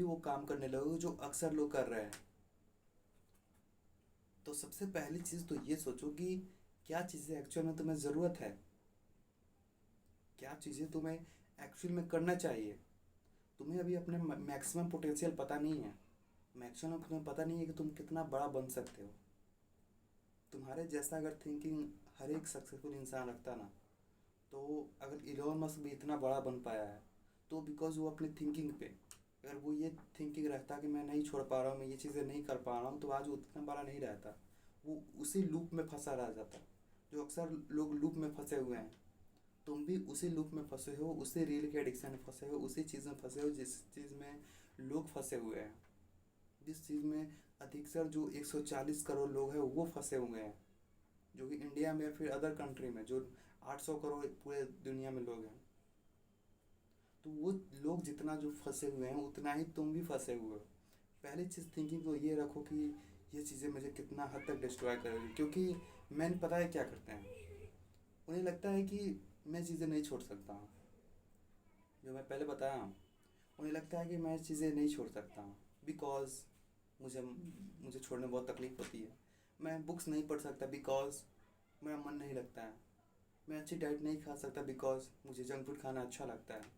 वो काम करने लगोगे जो अक्सर लोग कर रहे हैं। तो सबसे पहली चीज़ तो ये सोचो कि क्या चीज़ें एक्चुअल में तुम्हें ज़रूरत है, क्या चीज़ें तुम्हें एक्चुअल में करना चाहिए। तुम्हें अभी अपने मैक्सिमम पोटेंशियल पता नहीं है, मैक्सिमम तुम्हें पता नहीं है कि तुम कितना बड़ा बन सकते हो। तुम्हारे जैसा अगर थिंकिंग हर एक सक्सेसफुल इंसान रखता ना, तो अगर इलोन मस्क भी इतना बड़ा बन पाया है तो बिकॉज वो अपनी थिंकिंग पे, अगर वो ये थिंकिंग रहता कि मैं नहीं छोड़ पा रहा हूँ, मैं ये चीज़ें नहीं कर पा रहा हूँ, तो आज वो उतना बड़ा नहीं रहता। वो उसी लूप में फंसा रह जाता जो अक्सर लोग लूप में फंसे हुए हैं। तुम भी उसी लूप में फंसे हो, उसी रील के एडिक्शन में फंसे हो, उसी चीज़ में फंसे हो जिस चीज़ में लोग फंसे हुए हैं, जिस चीज़ में अधिकतर जो 140 करोड़ लोग हैं वो फंसे हुए हैं, जो कि इंडिया में या फिर अदर कंट्री में जो 800 करोड़ पूरे दुनिया में लोग हैं। तो वो लोग जितना जो फंसे हुए हैं उतना ही तुम भी फंसे हुए हो। पहली चीज़ थिंकिंग तो ये रखो कि ये चीज़ें मुझे कितना हद तक डिस्ट्रॉय करेगी, क्योंकि मैंने पता है क्या करते हैं। उन्हें लगता है कि मैं चीज़ें नहीं छोड़ सकता हूँ, जो मैं पहले बताया हूँ। उन्हें लगता है कि मैं चीज़ें नहीं छोड़ सकता हूँ बिकॉज मुझे मुझे छोड़ने में बहुत तकलीफ होती है। मैं बुक्स नहीं पढ़ सकता बिकॉज मेरा मन नहीं लगता है। मैं अच्छी डाइट नहीं खा सकता बिकॉज मुझे जंक फूड खाना अच्छा लगता है।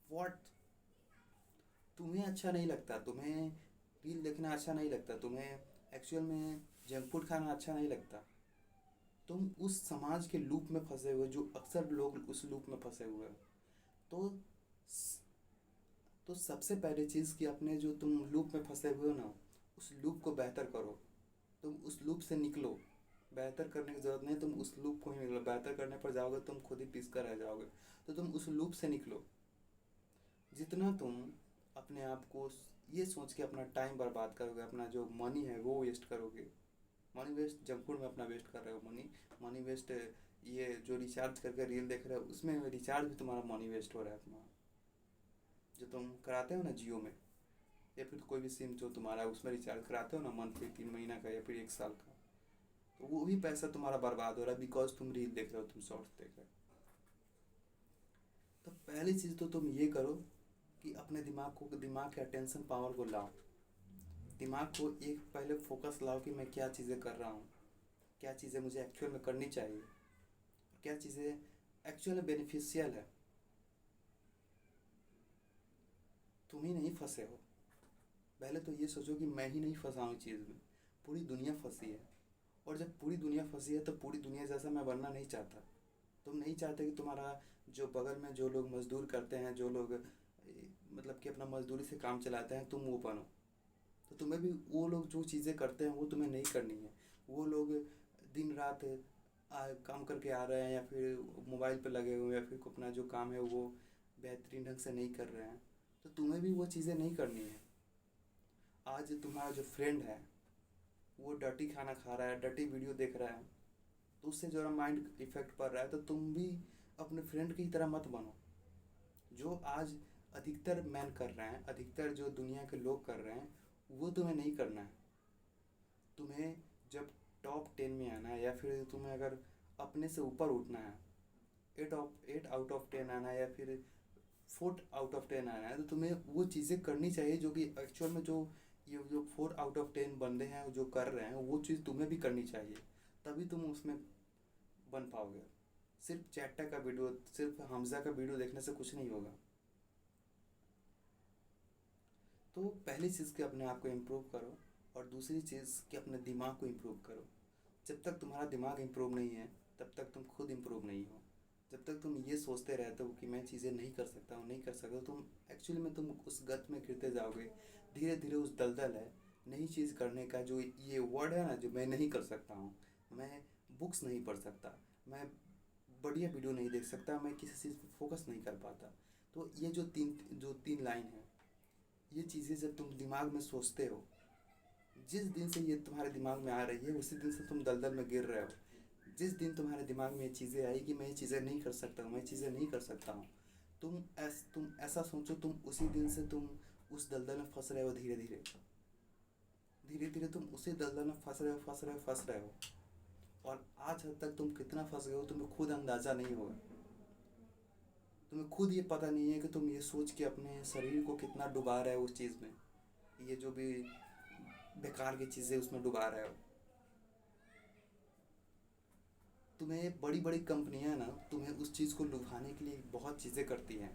वॉट, तुम्हें अच्छा नहीं लगता, तुम्हें रील देखना अच्छा नहीं लगता, तुम्हें एक्चुअल में जंक फूड खाना अच्छा नहीं लगता। तुम उस समाज के लूप में फंसे हुए जो अक्सर लोग उस लूप में फंसे हुए हैं। तो तो सबसे पहली चीज़ कि अपने जो तुम लूप में फंसे हुए हो ना, उस लूप को बेहतर करो। तुम उस लूप से निकलो। बेहतर करने की ज़रूरत नहीं, तुम उस लूप को ही निकलो। बेहतर करने पर जाओगे तुम खुद ही पिस कर रह जाओगे। तो तुम उस लूप से निकलो। जितना तुम अपने आप को ये सोच के अपना टाइम बर्बाद करोगे, अपना जो मनी है वो वेस्ट करोगे। मनी वेस्ट जंक फूड में अपना वेस्ट कर रहे हो, मनी मनी वेस्ट ये जो रिचार्ज करके रील देख रहे हो उसमें रिचार्ज भी तुम्हारा मनी वेस्ट हो रहा है तुम्हारा। जो तुम कराते हो ना जियो में, या फिर कोई भी सिम जो तुम्हारा उसमें रिचार्ज कराते हो ना मंथली 3 महीना का या फिर 1 साल का, तो वो भी पैसा तुम्हारा बर्बाद हो रहा है बिकॉज तुम रील देख रहे हो, तुम शॉर्ट्स देख रहे हो। तो पहली चीज़ तो तुम ये करो कि अपने दिमाग के अटेंशन पावर को लाओ। दिमाग को एक पहले फोकस लाओ कि मैं क्या चीज़ें कर रहा हूँ, क्या चीज़ें मुझे एक्चुअल में करनी चाहिए, क्या चीज़ें एक्चुअल में बेनिफिशियल है। तुम ही नहीं फंसे हो। पहले तो ये सोचो कि मैं ही नहीं फंसा हूँ चीज़ में, पूरी दुनिया फंसी है। और जब पूरी दुनिया फंसी है तो पूरी दुनिया जैसा मैं बनना नहीं चाहता। तुम नहीं चाहते कि तुम्हारा जो बगल में जो लोग मजदूर करते हैं, जो लोग मतलब कि अपना मजदूरी से काम चलाते हैं, तुम वो बनो। तो तुम्हें भी वो लोग जो चीज़ें करते हैं वो तुम्हें नहीं करनी है। वो लोग दिन रात काम करके आ रहे हैं या फिर मोबाइल पे लगे हुए हैं या फिर अपना जो काम है वो बेहतरीन ढंग से नहीं कर रहे हैं, तो तुम्हें भी वो चीज़ें नहीं करनी है। आज तुम्हारा जो फ्रेंड है वो डर्टी खाना खा रहा है, डर्टी वीडियो देख रहा है, तो उससे जो माइंड इफेक्ट पड़ रहा है, तो तुम भी अपने फ्रेंड की तरह मत बनो। जो आज अधिकतर मैन कर रहे हैं, अधिकतर जो दुनिया के लोग कर रहे हैं, वो तुम्हें नहीं करना है। तुम्हें जब टॉप 10 में आना है या फिर तुम्हें अगर अपने से ऊपर उठना है, 8 आउट ऑफ 10 आना है या फिर 4 आउट ऑफ 10 आना है, तो तुम्हें वो चीज़ें करनी चाहिए जो कि एक्चुअल में जो ये जो 4 आउट ऑफ 10 बंदे हैं जो कर रहे हैं वो चीज़ तुम्हें भी करनी चाहिए। तभी तुम उसमें बन पाओगे। सिर्फ चैट्टा का वीडियो, सिर्फ हमजा का वीडियो देखने से कुछ नहीं होगा। तो पहली चीज़ कि अपने आप को इम्प्रूव करो, और दूसरी चीज़ कि अपने दिमाग को इम्प्रूव करो। जब तक तुम्हारा दिमाग इम्प्रूव नहीं है तब तक तुम खुद इम्प्रूव नहीं हो। जब तक तुम ये सोचते रहते हो कि मैं चीज़ें नहीं कर सकता हूँ, नहीं कर सकता, तुम एक्चुअली में तुम उस गत में गिरते जाओगे। धीरे धीरे उस दलदल है नई चीज़ करने का, जो ये वर्ड है ना, जो मैं नहीं कर सकता हूँ, मैं बुक्स नहीं पढ़ सकता, मैं बढ़िया वीडियो नहीं देख सकता, मैं किसी चीज़ पर फोकस नहीं कर पाता। तो ये जो तीन लाइन है, ये चीज़ें जब तुम दिमाग में सोचते हो, जिस दिन से ये तुम्हारे दिमाग में आ रही है उसी दिन से तुम दलदल में गिर रहे हो। जिस दिन तुम्हारे दिमाग में ये चीज़ें आई कि मैं ये चीज़ें नहीं कर सकता हूँ, मैं चीज़ें नहीं कर सकता हूँ, तुम ऐसा सोचो, तुम उसी दिन से तुम उस दलदल में फंस रहे हो। धीरे धीरे धीरे धीरे तुम उसी दलदल में फंस रहे हो, फंस रहे हो, फंस रहे हो। और आज हद तक तुम कितना फंस गए हो तुम्हें खुद अंदाज़ा नहीं होगा। तुम्हें खुद ये पता नहीं है कि तुम ये सोच के अपने शरीर को कितना डुबा रहे हो उस चीज़ में, ये जो भी बेकार की चीज़ें उसमें डुबा रहे हो। तुम्हें बड़ी बड़ी कंपनियां ना तुम्हें उस चीज़ को लुभाने के लिए बहुत चीज़ें करती हैं।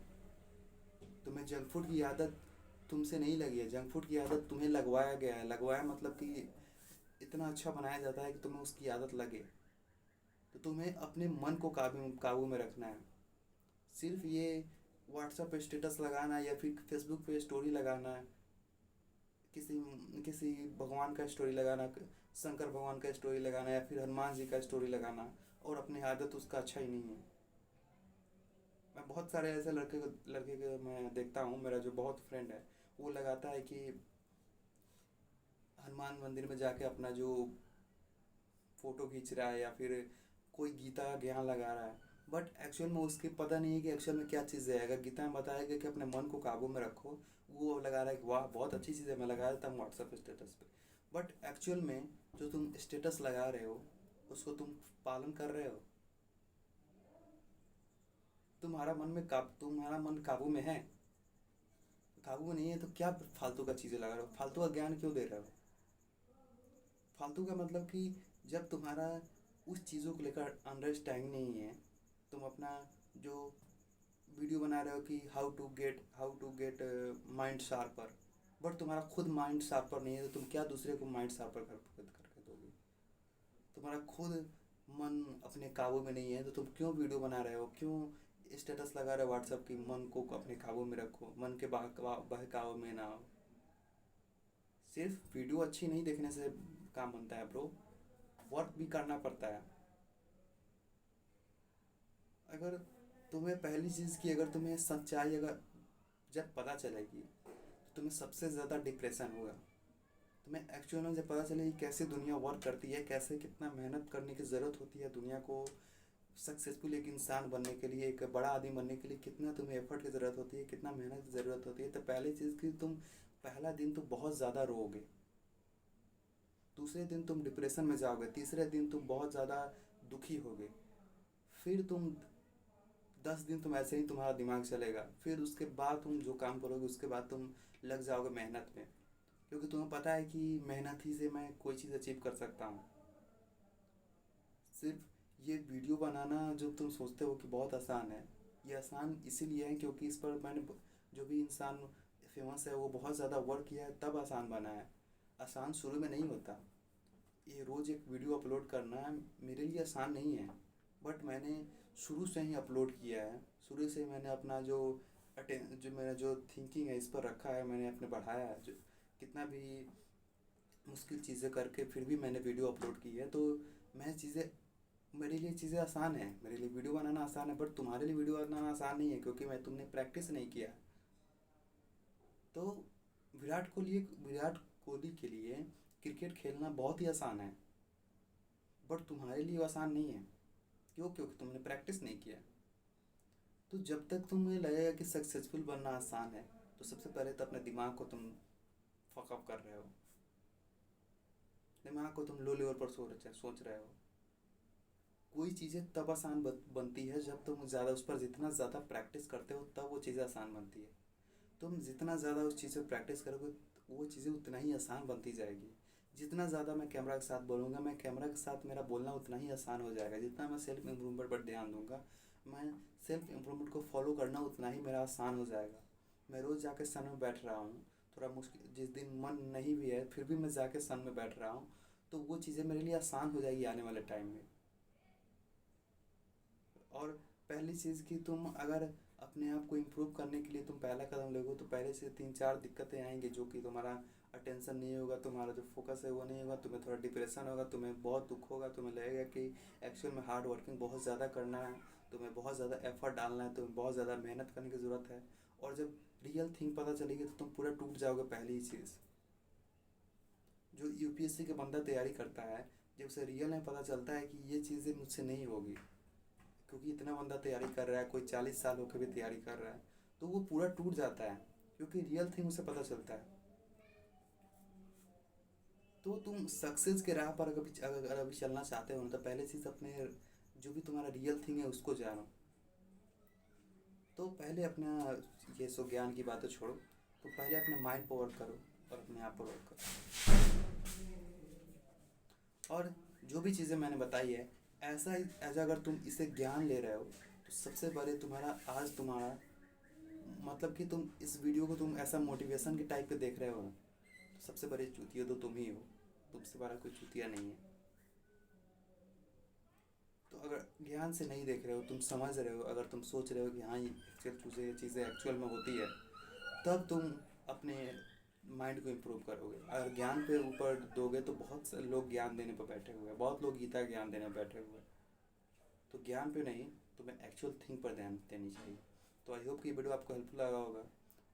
तुम्हें जंक फूड की आदत तुमसे नहीं लगी है, जंक फूड की आदत तुम्हें लगवाया गया है। लगवाया मतलब कि इतना अच्छा बनाया जाता है कि तुम्हें उसकी आदत लगे। तो तुम्हें अपने मन को काबू काबू में रखना है। सिर्फ ये व्हाट्सएप पे स्टेटस लगाना या फिर फेसबुक पे स्टोरी लगाना, किसी किसी भगवान का स्टोरी लगाना, शंकर भगवान का स्टोरी लगाना या फिर हनुमान जी का स्टोरी लगाना, और अपनी आदत उसका अच्छा ही नहीं है। मैं बहुत सारे ऐसे लड़के को मैं देखता हूँ, मेरा जो बहुत फ्रेंड है वो लगाता है कि हनुमान मंदिर में जाके अपना जो फोटो खींच रहा है या फिर कोई गीता का ज्ञान लगा रहा है, बट एक्चुअल में उसके पता नहीं है कि एक्चुअल में क्या चीज़ है। अगर गीता में बताया कि अपने मन को काबू में रखो, वो लगा रहा है कि वाह बहुत अच्छी चीज़ है, मैं लगा देता हूँ व्हाट्सएप स्टेटस पे। बट एक्चुअल में जो तुम स्टेटस लगा रहे हो उसको तुम पालन कर रहे हो? तुम्हारा मन काबू में है? काबू में नहीं है तो क्या फालतू का चीज़ें लगा रहे हो, फालतू का ज्ञान क्यों दे रहे हो? फालतू का मतलब कि जब तुम्हारा उस चीज़ों को लेकर अंडरस्टैंडिंग नहीं है, तुम अपना जो वीडियो बना रहे हो कि how to get mind sharper, but तुम्हारा खुद माइंड शार्पर नहीं है तो तुम क्या दूसरे को माइंड शार्पर करके दोगे? तुम्हारा खुद मन अपने काबू में नहीं है तो तुम क्यों वीडियो बना रहे हो, क्यों स्टेटस लगा रहे हो व्हाट्सएप की? मन को अपने काबू में रखो, मन के बहकावे में ना हो। सिर्फ वीडियो अच्छी नहीं देखने से काम बनता है ब्रो, वर्क भी करना पड़ता है। अगर तुम्हें पहली चीज़ की अगर तुम्हें सच्चाई अगर जब पता चलेगी तो तुम्हें सबसे ज़्यादा डिप्रेशन होगा। तुम्हें एक्चुअल में जब पता चलेगी कैसे दुनिया वर्क करती है, कैसे कितना मेहनत करने की ज़रूरत होती है दुनिया को सक्सेसफुल एक इंसान बनने के लिए, एक बड़ा आदमी बनने के लिए कितना तुम्हें एफर्ट की ज़रूरत होती है, कितना मेहनत की ज़रूरत होती है, तो पहली चीज़ की तुम पहला दिन तो बहुत ज़्यादा रोओगे, दूसरे दिन तुम डिप्रेशन में जाओगे, तीसरे दिन तुम बहुत ज़्यादा दुखी होगे, फिर तुम 10 दिन तुम ऐसे ही तुम्हारा दिमाग चलेगा, फिर उसके बाद तुम जो काम करोगे उसके बाद तुम लग जाओगे मेहनत में, क्योंकि तुम्हें पता है कि मेहनत ही से मैं कोई चीज़ अचीव कर सकता हूँ। सिर्फ ये वीडियो बनाना जो तुम सोचते हो कि बहुत आसान है, ये आसान इसीलिए है क्योंकि इस पर मैंने जो भी इंसान फेमस है वो बहुत ज़्यादा वर्क किया है तब आसान बना है। आसान शुरू में नहीं होता। ये रोज़ एक वीडियो अपलोड करना मेरे लिए आसान नहीं है, बट मैंने शुरू से ही अपलोड किया है। शुरू से मैंने अपना जो मेरा जो थिंकिंग है इस पर रखा है, मैंने अपने बढ़ाया है, जो कितना भी मुश्किल चीज़ें करके फिर भी मैंने वीडियो अपलोड की है। तो मैं चीज़ें मेरे लिए चीज़ें आसान है, मेरे लिए वीडियो बनाना आसान है, बट तुम्हारे लिए वीडियो बनाना आसान नहीं है क्योंकि तुमने प्रैक्टिस नहीं किया। तो विराट कोहली के लिए क्रिकेट खेलना बहुत ही आसान है, बट तुम्हारे लिए आसान नहीं है। क्यों? क्योंकि तुमने प्रैक्टिस नहीं किया। तो जब तक तुम्हें लगेगा कि सक्सेसफुल बनना आसान है तो सबसे पहले तो अपने दिमाग को तुम फकअप कर रहे हो, दिमाग को तुम लो लेवल पर सोच रहे हो। कोई चीज़ें तब आसान बनती है जब तुम ज़्यादा उस पर जितना ज़्यादा प्रैक्टिस करते हो तब वो चीज़ें आसान बनती है। तुम जितना ज़्यादा उस चीज़ पर प्रैक्टिस करोगे वो चीज़ें उतना ही आसान बनती जाएगी। जितना ज़्यादा मैं कैमरा के साथ बोलूँगा, मैं कैमरा के साथ मेरा बोलना उतना ही आसान हो जाएगा। जितना मैं सेल्फ इम्प्रूवमेंट पर ध्यान दूंगा, मैं सेल्फ इम्प्रूवमेंट को फॉलो करना उतना ही मेरा आसान हो जाएगा। मैं रोज़ जाके सन में बैठ रहा हूँ, थोड़ा मुश्किल जिस दिन मन नहीं भी है फिर भी मैं जाके सन में बैठ रहा हूँ, तो वो चीज़ें मेरे लिए आसान हो जाएगी आने वाले टाइम में। और पहली चीज़ कि तुम अगर अपने आप को इम्प्रूव करने के लिए तुम पहला कदम लोगे तो पहले से 3-4 दिक्कतें आएंगी, जो कि तुम्हारा अटेंशन नहीं होगा, तुम्हारा जो फोकस है वो नहीं होगा, तुम्हें थोड़ा डिप्रेशन होगा, तुम्हें बहुत दुख होगा, तुम्हें लगेगा कि एक्चुअल में हार्ड वर्किंग बहुत ज़्यादा करना है, तुम्हें बहुत ज़्यादा एफर्ट डालना है, तुम्हें बहुत ज़्यादा मेहनत करने की ज़रूरत है। और जब रियल थिंग पता चलेगी तो तुम पूरा टूट जाओगे। पहली ही चीज़, जो यूपीएससी का बंदा तैयारी करता है, जब उसे रियल में पता चलता है कि ये चीज़ें मुझसे नहीं होगी, क्योंकि इतना बंदा तैयारी कर रहा है, कोई 40 साल होकर भी तैयारी कर रहा है, तो वो पूरा टूट जाता है क्योंकि रियल थिंग उसे पता चलता है। तो तुम सक्सेस के राह पर अगर अभी चलना चाहते हो ना, तो पहले चीज़ अपने जो भी तुम्हारा रियल थिंग है उसको जानो। तो पहले अपना ये सो ज्ञान की बातें छोड़ो, तो पहले अपने माइंड पर वर्क करो और अपने आप पर वर्क करो। और जो भी चीज़ें मैंने बताई है, ऐसा ही ऐसा अगर तुम इसे ज्ञान ले रहे हो, तो सबसे पहले तुम्हारा मतलब कि तुम इस वीडियो को तुम ऐसा मोटिवेशन के टाइप पे देख रहे हो ना, तो सबसे बड़े चूतिया तो तुम ही हो, तुमसे बड़ा कोई चूतिया नहीं है। तो अगर ज्ञान से नहीं देख रहे हो, तुम समझ रहे हो, अगर तुम सोच रहे हो कि हाँ ये चीज़ें एक्चुअल में होती है, तब तुम अपने माइंड को इम्प्रूव करोगे। अगर ज्ञान पे ऊपर दोगे तो बहुत से लोग ज्ञान देने पर बैठे हुए हैं, बहुत लोग गीता ज्ञान देने पर बैठे हुए हैं। तो ज्ञान पे नहीं, तुम्हें एक्चुअल थिंग पर ध्यान देनी चाहिए। तो आई होप कि ये वीडियो आपको हेल्पफुल लगा होगा,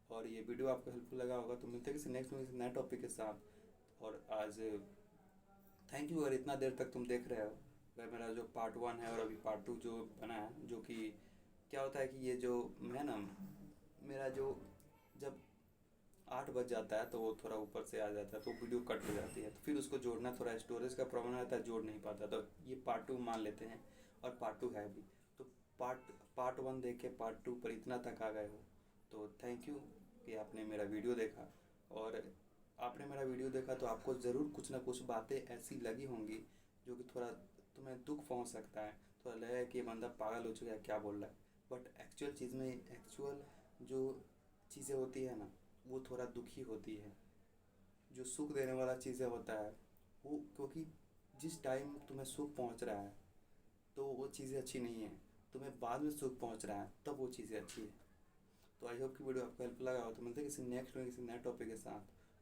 और ये वीडियो आपको हेल्पफुल लगा होगा तो मिलते हैं किसी नेक्स्ट में किसी नए टॉपिक के साथ। और आज थैंक यू अगर इतना देर तक तुम देख रहे हो। अगर मेरा जो पार्ट 1 है और अभी पार्ट 2 जो बना है, जो कि क्या होता है कि ये जो मैं ना मेरा जो जब 8 बज जाता है तो वो थोड़ा ऊपर से आ जाता है, तो वीडियो कट हो जाती है, तो फिर उसको जोड़ना थोड़ा स्टोरेज का प्रॉब्लम रहता है, जोड़ नहीं पाता। तो ये पार्ट 2 मान लेते हैं, और पार्ट 2 है भी। तो पार्ट 1 देख के पार्ट 2 पर इतना तक आ गए हो, तो थैंक यू कि आपने मेरा वीडियो देखा। और आपने मेरा वीडियो देखा तो आपको ज़रूर कुछ ना कुछ बातें ऐसी लगी होंगी जो कि थोड़ा तुम्हें दुख पहुंच सकता है, थोड़ा लगेगा कि ये बंदा पागल हो चुका है, क्या बोल रहा है। बट एक्चुअल जो चीज़ें होती है ना, वो थोड़ा दुखी होती है। जो सुख देने वाला चीज़ें होता है वो, क्योंकि जिस टाइम तुम्हें सुख पहुंच रहा है तो वो चीज़ें अच्छी नहीं है, तुम्हें बाद में सुख पहुंच रहा है तब वो चीज़ें अच्छी है। तो आई होप कि वीडियो आपको हेल्प लगा हो। तो मिलते हैं किसी नेक्स्ट में किसी नए टॉपिक के साथ,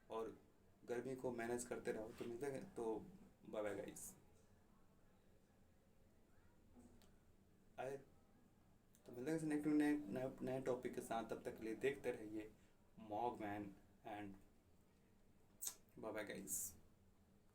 और गर्मी को मैनेज करते रहो। तो मिलते हैं, तो बाय बाय गाइस। आए तो मिलते हैं किसी नेक्स्ट नए टॉपिक के साथ, तब तक के लिए देखते रहिए mog man, and bye bye guys.